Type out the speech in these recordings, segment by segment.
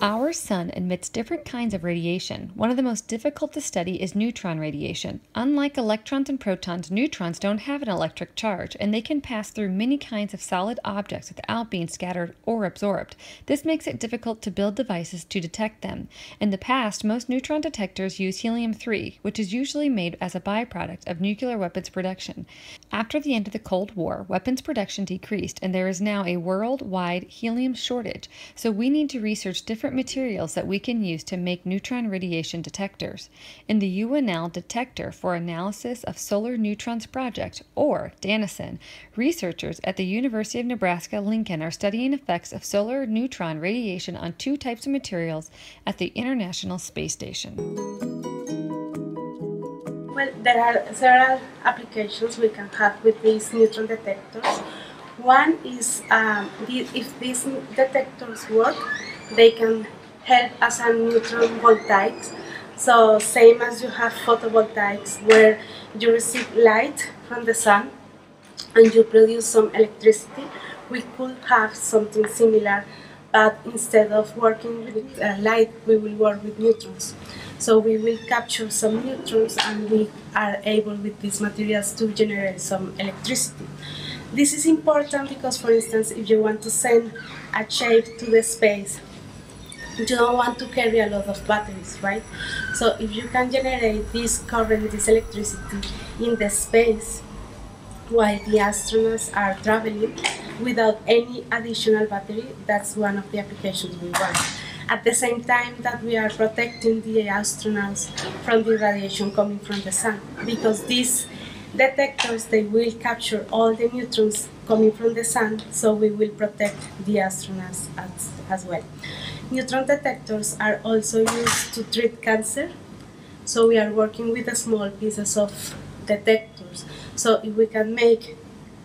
Our sun emits different kinds of radiation. One of the most difficult to study is neutron radiation. Unlike electrons and protons, neutrons don't have an electric charge, and they can pass through many kinds of solid objects without being scattered or absorbed. This makes it difficult to build devices to detect them. In the past, most neutron detectors use helium-3, which is usually made as a byproduct of nuclear weapons production. After the end of the Cold War, weapons production decreased, and there is now a worldwide helium shortage, so we need to research different materials that we can use to make neutron radiation detectors. In the UNL Detector for Analysis of Solar Neutrons Project, or DANASEN, researchers at the University of Nebraska-Lincoln are studying effects of solar neutron radiation on two types of materials at the International Space Station. Well, there are several applications we can have with these neutron detectors. One is if these detectors work, they can help as a neutron voltaics. So same as you have photovoltaics where you receive light from the sun and you produce some electricity, we could have something similar, but instead of working with light, we will work with neutrons. So we will capture some neutrons and we are able with these materials to generate some electricity. This is important because, for instance, if you want to send a shape to the space, you don't want to carry a lot of batteries, right? So if you can generate this current, this electricity in the space while the astronauts are traveling without any additional battery, that's one of the applications we want. At the same time that we are protecting the astronauts from the radiation coming from the sun, because these detectors, they will capture all the neutrons coming from the sun, so we will protect the astronauts as well. Neutron detectors are also used to treat cancer, so we are working with small pieces of detectors. So if we can make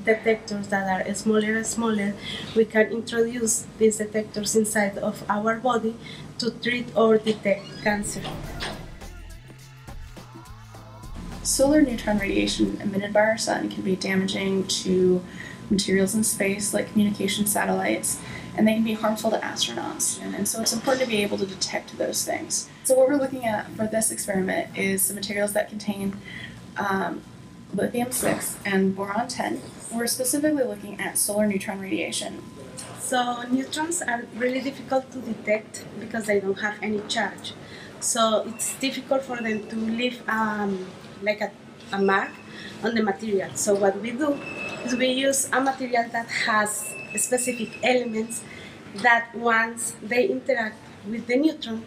detectors that are smaller and smaller, we can introduce these detectors inside of our body to treat or detect cancer. Solar neutron radiation emitted by our sun can be damaging to materials in space like communication satellites, and they can be harmful to astronauts. And so it's important to be able to detect those things. So what we're looking at for this experiment is the materials that contain lithium-6 and boron-10. We're specifically looking at solar neutron radiation. So neutrons are really difficult to detect because they don't have any charge. So it's difficult for them to leave like a mark on the material. So what we do is we use a material that has specific elements that once they interact with the neutron,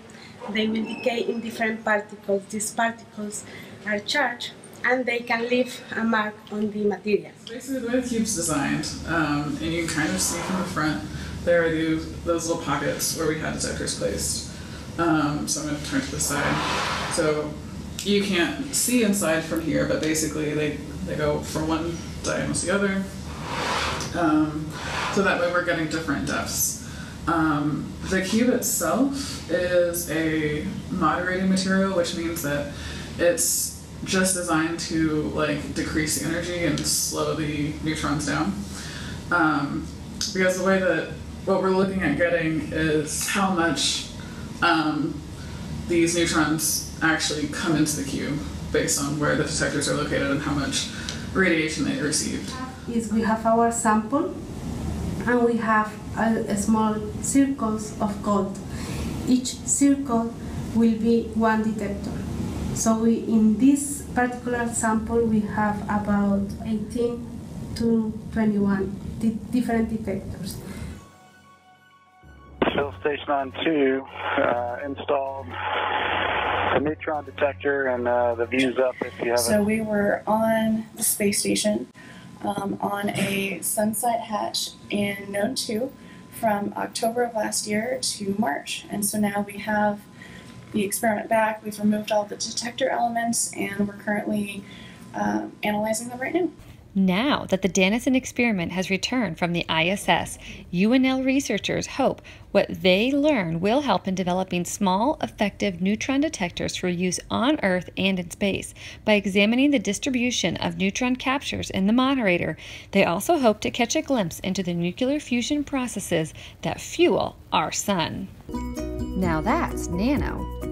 they will decay in different particles. These particles are charged and they can leave a mark on the material. Basically, the way the cube's designed, and you can kind of see from the front, there are those little pockets where we had detectors placed. So I'm going to turn to the side. So you can't see inside from here, but basically they go from one diagonal to the other. So that way we're getting different depths. The cube itself is a moderating material, which means that it's just designed to decrease the energy and slow the neutrons down. Because the way that what we're looking at getting is how much these neutrons actually come into the cube based on where the detectors are located and how much radiation they received. We have our sample and we have a small circles of gold. Each circle will be one detector. So in this particular sample we have about 18 to 21 different detectors. Fill station on 2 installed a neutron detector, and the view's up if you haven't. So we were on the space station on a sunset hatch in Node 2 from October of last year to March. And so now we have the experiment back. We've removed all the detector elements and we're currently analyzing them right now. Now that the DANASEN experiment has returned from the ISS, UNL researchers hope what they learn will help in developing small, effective neutron detectors for use on Earth and in space. By examining the distribution of neutron captures in the moderator, they also hope to catch a glimpse into the nuclear fusion processes that fuel our sun. Now that's nano.